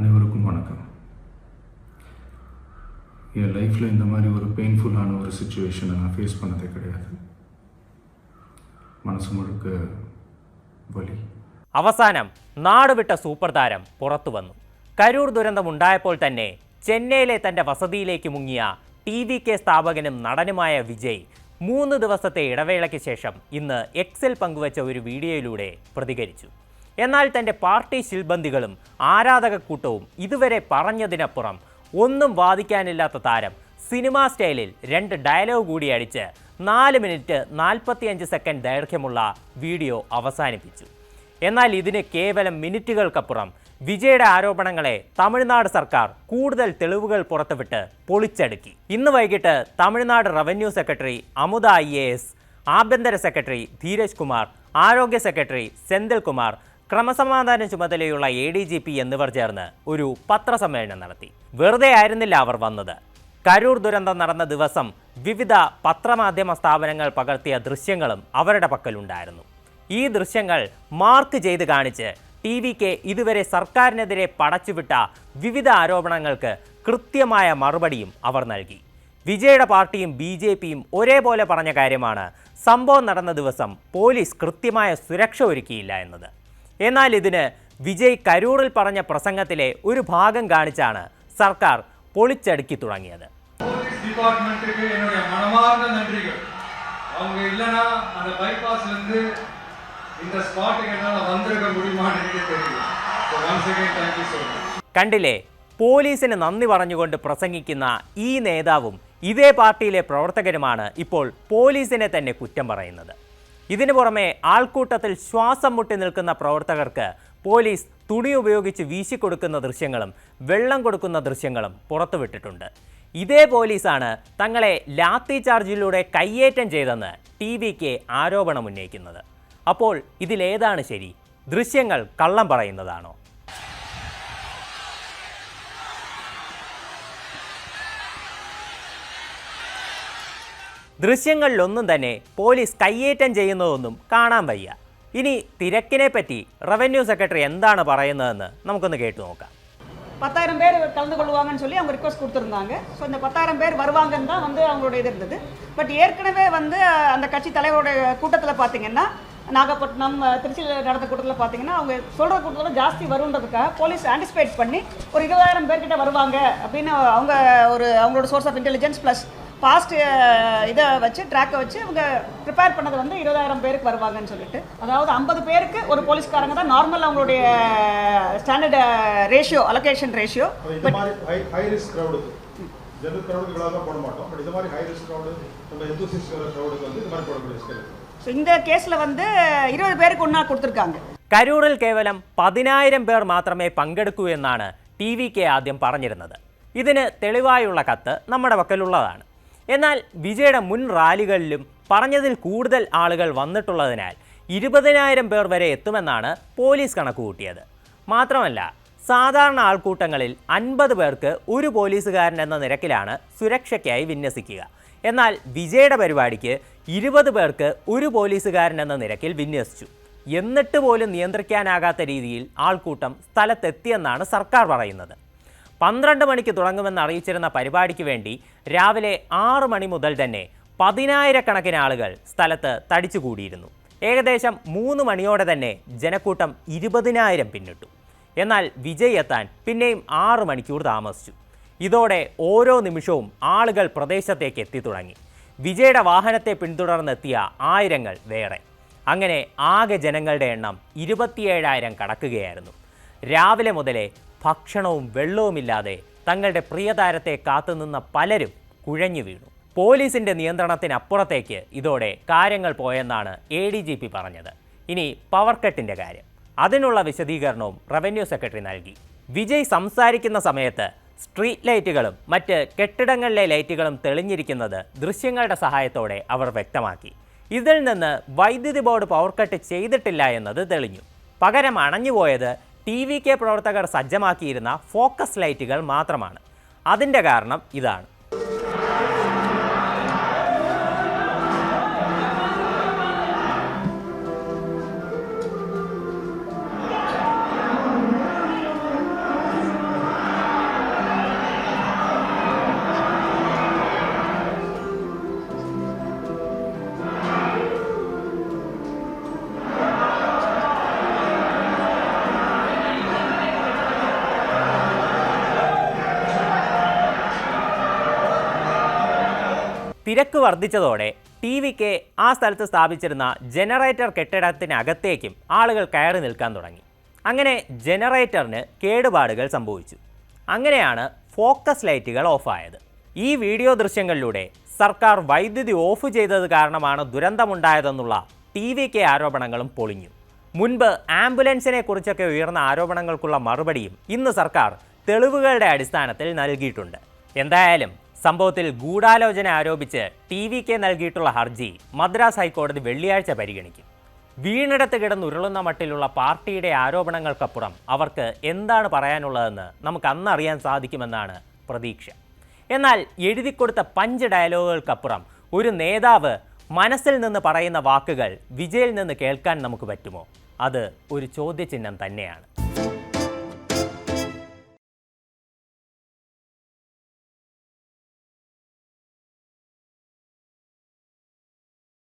அனைவருக்கும் வணக்கம். என் லைஃப்பில் இந்த மாதிரி ஒரு பெயின்ஃபுல்லான ஒரு சிச்சுவேஷனை நான் ஃபேஸ் பண்ணதே கிடையாது. മനസ്സ് മുഴുക്ക വലി. അവസാനം നാടുവിട്ട സൂപ്പർ താരം പുറത്തു വന്നു. കരൂർ ദുരന്തമുണ്ടായപ്പോൾ തന്നെ ചെന്നൈയിലെ തൻ്റെ വസതിയിലേക്ക് മുങ്ങിയ TVK സ്ഥാപകനും നടനുമായ വിജയ് 3 ദിവസത്തെ ഇടവേളയ്ക്ക് ശേഷം ഇന്ന് എക്സിൽ പങ്കുവച്ച ഒരു വീഡിയോയിലൂടെ പ്രതികരിച്ചു. എന്നാൽ തൻ്റെ പാർട്ടി ശിൽബന്ധികളും ആരാധകക്കൂട്ടവും ഇതുവരെ പറഞ്ഞതിനപ്പുറം ഒന്നും വാദിക്കാനില്ലാത്ത താരം സിനിമാ സ്റ്റൈലിൽ 2 ഡയലോഗ് കൂടി അടിച്ച് 4 മിനിറ്റ് 45 സെക്കൻഡ് ദൈർഘ്യമുള്ള വീഡിയോ അവസാനിപ്പിച്ചു. എന്നാൽ ഇതിന് കേവലം മിനിറ്റുകൾക്കപ്പുറം വിജയുടെ ആരോപണങ്ങളെ തമിഴ്നാട് സർക്കാർ കൂടുതൽ തെളിവുകൾ പുറത്തുവിട്ട് പൊളിച്ചടുക്കി. ഇന്ന് വൈകിട്ട് Tamil Nadu revenue secretary Amudha IAS, ആഭ്യന്തര സെക്രട്ടറി ധീരജ് കുമാർ, ആരോഗ്യ സെക്രട്ടറി സെന്തിൽ കുമാർ, ക്രമസമാധാന ചുമതലയുള്ള ADGP എന്നിവർ ചേർന്ന് ഒരു പത്രസമ്മേളനം നടത്തി. വെറുതെ ആയിരുന്നില്ല അവർ വന്നത്. കരൂർ ദുരന്തം നടന്ന ദിവസം വിവിധ പത്രമാധ്യമ സ്ഥാപനങ്ങൾ പകർത്തിയ ദൃശ്യങ്ങളും അവരുടെ പക്കലുണ്ടായിരുന്നു. ഈ ദൃശ്യങ്ങൾ മാർക്ക് ചെയ്ത് കാണിച്ച് TVK ഇതുവരെ സർക്കാരിനെതിരെ പടച്ചുവിട്ട വിവിധ ആരോപണങ്ങൾക്ക് കൃത്യമായ മറുപടിയും അവർ നൽകി. വിജയുടെ പാർട്ടിയും BJPയും ഒരേപോലെ പറഞ്ഞ കാര്യമാണ് സംഭവം നടന്ന ദിവസം പോലീസ് കൃത്യമായ സുരക്ഷ ഒരുക്കിയില്ല എന്നത്. എന്നാൽ ഇതിന് വിജയ് കരൂറിൽ പറഞ്ഞ പ്രസംഗത്തിലെ ഒരു ഭാഗം കാണിച്ചാണ് സർക്കാർ പൊളിച്ചടുക്കി തുടങ്ങിയത്. കണ്ടില്ലേ, പോലീസിന് നന്ദി പറഞ്ഞുകൊണ്ട് പ്രസംഗിക്കുന്ന ഈ നേതാവും ഇതേ പാർട്ടിയിലെ പ്രവർത്തകരുമാണ് ഇപ്പോൾ പോലീസിനെ തന്നെ കുറ്റം പറയുന്നത്. ഇതിനു പുറമെ ആൾക്കൂട്ടത്തിൽ ശ്വാസം മുട്ടി നിൽക്കുന്ന പ്രവർത്തകർക്ക് പോലീസ് തുണി ഉപയോഗിച്ച് വീശിക്കൊടുക്കുന്ന ദൃശ്യങ്ങളും വെള്ളം കൊടുക്കുന്ന ദൃശ്യങ്ങളും പുറത്തുവിട്ടിട്ടുണ്ട്. ഇതേ പോലീസാണ് തങ്ങളെ ലാത്തി ചാർജിലൂടെ കയ്യേറ്റം ചെയ്തെന്ന് TVK ആരോപണം ഉന്നയിക്കുന്നത്. അപ്പോൾ ഇതിലേതാണ് ശരി? ദൃശ്യങ്ങൾ കള്ളം പറയുന്നതാണോ? ദൃശ്യങ്ങളിലൊന്നും തന്നെ പോലീസ് കയ്യേറ്റം ചെയ്യുന്നതൊന്നും കാണാൻ വയ്യ. ഇനി തിരക്കിനെ പറ്റി റവന്യൂ സെക്രട്ടറി എന്താണ് പറയുന്നതെന്ന് നമുക്കൊന്ന് കേട്ടു നോക്കാം. 10,000 பேர் கலந்து கொள்வாங்கன்னு சொல்லி அவங்க ரிக்வஸ்ட் கொடுத்துருந்தாங்க. ஸோ இந்த 10,000 பேர் வருவாங்கன்னு தான் வந்து அவங்களோட இது இருந்தது. பட் ஏற்கனவே வந்து அந்த கட்சி தலைவரோட கூட்டத்தில் பார்த்தீங்கன்னா, நாகப்பட்டினம் திருச்சியில் நடந்த கூட்டத்தில் பார்த்தீங்கன்னா, அவங்க சொல்கிற கூட்டத்தில் ஜாஸ்தி வருன்றதுக்காக போலீஸ் ஆன்டிசிபேட் பண்ணி ஒரு 20,000 பேர்கிட்ட வருவாங்க அப்படின்னு அவங்களோட source of intelligence plus past இதை வச்சு ட்ராக்கை வச்சு அவங்க ப்ரிப்பேர் பண்ணது வந்து 20,000 பேருக்கு வருவாங்கன்னு சொல்லிட்டு, அதாவது 50 பேருக்கு ஒரு போலீஸ்காரங்க தான் நார்மல் அவங்களுடைய standard ratio, allocation ratio. But high risk க்ரௌடுக்கு ஜெனரல் க்ரௌடுக்கு இவ்வளோ தான் போட மாட்டோம். பட் இது மாதிரி ஹை ரிஸ்க் க்ரௌடு, நம்ம எந்தூசிஸ்ட் க்ரௌடுக்கு வந்து இது மாதிரி போடக்கூடிய ஸ்கேல். ஸோ இந்த கேஸில் வந்து 20 பேருக்கு ஒன்றா കൊടുത്തിருக்காங்க. കരൂറിൽ കേവലം 10,000 പേർ മാത്രമേ പങ്കെടുക്കൂ എന്നാണ് TVK ആദ്യം പറഞ്ഞിരുന്നത്. ഇതിന് തെളിവായുള്ള കത്ത് നമ്മുടെ പക്കലുള്ളതാണ്. എന്നാൽ വിജയുടെ മുൻ റാലികളിലും പറഞ്ഞതിൽ കൂടുതൽ ആളുകൾ വന്നിട്ടുള്ളതിനാൽ 20,000 പേർ വരെ എത്തുമെന്നാണ് പോലീസ് കണക്കുകൂട്ടിയത്. മാത്രമല്ല, സാധാരണ ആൾക്കൂട്ടങ്ങളിൽ 50 പേർക്ക് ഒരു പോലീസുകാരൻ എന്ന നിരക്കിലാണ് സുരക്ഷയ്ക്കായി വിന്യസിക്കുക. എന്നാൽ വിജയുടെ പരിപാടിക്ക് 20 പേർക്ക് ഒരു പോലീസുകാരൻ എന്ന നിരക്കിൽ വിന്യസിച്ചു. എന്നിട്ട് പോലും നിയന്ത്രിക്കാനാകാത്ത രീതിയിൽ ആൾക്കൂട്ടം സ്ഥലത്തെത്തിയെന്നാണ് സർക്കാർ പറയുന്നത്. 12 മണിക്ക് തുടങ്ങുമെന്ന് അറിയിച്ചിരുന്ന പരിപാടിക്ക് വേണ്ടി രാവിലെ 6 മണി മുതൽ തന്നെ 10,000 ആളുകൾ സ്ഥലത്ത് തടിച്ചുകൂടിയിരുന്നു. ഏകദേശം 3 മണിയോടെ തന്നെ ജനക്കൂട്ടം 20,000 പിന്നിട്ടു. എന്നാൽ വിജയ് എത്താൻ പിന്നെയും 6 മണിക്കൂർ താമസിച്ചു. ഇതോടെ ഓരോ നിമിഷവും ആളുകൾ പ്രദേശത്തേക്ക് എത്തി തുടങ്ങി. വിജയുടെ വാഹനത്തെ പിന്തുടർന്നെത്തിയ ആയിരങ്ങൾ വേറെ. അങ്ങനെ ആകെ ജനങ്ങളുടെ എണ്ണം 27,000 കടക്കുകയായിരുന്നു. രാവിലെ മുതലേ ഭക്ഷണവും വെള്ളവുമില്ലാതെ തങ്ങളുടെ പ്രിയതാരത്തെ കാത്തുനിന്ന പലരും കുഴഞ്ഞു വീണു. പോലീസിൻ്റെ നിയന്ത്രണത്തിനപ്പുറത്തേക്ക് ഇതോടെ കാര്യങ്ങൾ പോയെന്നാണ് ADGP പറഞ്ഞത്. ഇനി പവർ കട്ടിൻ്റെ കാര്യം, അതിനുള്ള വിശദീകരണവും റവന്യൂ സെക്രട്ടറി നൽകി. വിജയ് സംസാരിക്കുന്ന സമയത്ത് സ്ട്രീറ്റ് ലൈറ്റുകളും മറ്റ് കെട്ടിടങ്ങളിലെ ലൈറ്റുകളും തെളിഞ്ഞിരിക്കുന്നത് ദൃശ്യങ്ങളുടെ സഹായത്തോടെ അവർ വ്യക്തമാക്കി. ഇതിൽ നിന്ന് വൈദ്യുതി ബോർഡ് പവർ കട്ട് ചെയ്തിട്ടില്ല എന്നത് തെളിഞ്ഞു. പകരം അണഞ്ഞുപോയത് TVK പ്രവർത്തകർ സജ്ജമാക്കിയിരുന്ന ഫോക്കസ് ലൈറ്റുകൾ മാത്രമാണ്. അതിൻ്റെ കാരണം ഇതാണ്. തിരക്ക് വർദ്ധിച്ചതോടെ ടി.വി.കെ ആ സ്ഥലത്ത് സ്ഥാപിച്ചിരുന്ന ജനറേറ്റർ കെട്ടിടത്തിനകത്തേക്കും ആളുകൾ കയറി നിൽക്കാൻ തുടങ്ങി. അങ്ങനെ ജനറേറ്ററിന് കേടുപാടുകൾ സംഭവിച്ചു. അങ്ങനെയാണ് ഫോക്കസ് ലൈറ്റുകൾ ഓഫായത്. ഈ വീഡിയോ ദൃശ്യങ്ങളിലൂടെ സർക്കാർ വൈദ്യുതി ഓഫ് ചെയ്തത് കാരണമാണ് ദുരന്തമുണ്ടായതെന്നുള്ള ടി.വി.കെ ആരോപണങ്ങളും പൊളിഞ്ഞു. മുൻപ് ആംബുലൻസിനെ കുറിച്ചൊക്കെ ഉയർന്ന ആരോപണങ്ങൾക്കുള്ള മറുപടിയും ഇന്ന് സർക്കാർ തെളിവുകളുടെ അടിസ്ഥാനത്തിൽ നൽകിയിട്ടുണ്ട്. എന്തായാലും സംഭവത്തിൽ ഗൂഢാലോചന ആരോപിച്ച് ടി.വി.കെ നൽകിയിട്ടുള്ള ഹർജി മദ്രാസ് ഹൈക്കോടതി വെള്ളിയാഴ്ച പരിഗണിക്കും. വീണിടത്ത് കിടന്നുരുളുന്ന മട്ടിലുള്ള പാർട്ടിയുടെ ആരോപണങ്ങൾക്കപ്പുറം അവർക്ക് എന്താണ് പറയാനുള്ളതെന്ന് നമുക്ക് അന്നറിയാൻ സാധിക്കുമെന്നാണ് പ്രതീക്ഷ. എന്നാൽ എഴുതിക്കൊടുത്ത പഞ്ച് ഡയലോഗുകൾക്കപ്പുറം ഒരു നേതാവ് മനസ്സിൽ നിന്ന് പറയുന്ന വാക്കുകൾ വിജയിൽ നിന്ന് കേൾക്കാൻ നമുക്ക് പറ്റുമോ? അത് ഒരു ചോദ്യചിഹ്നം തന്നെയാണ്.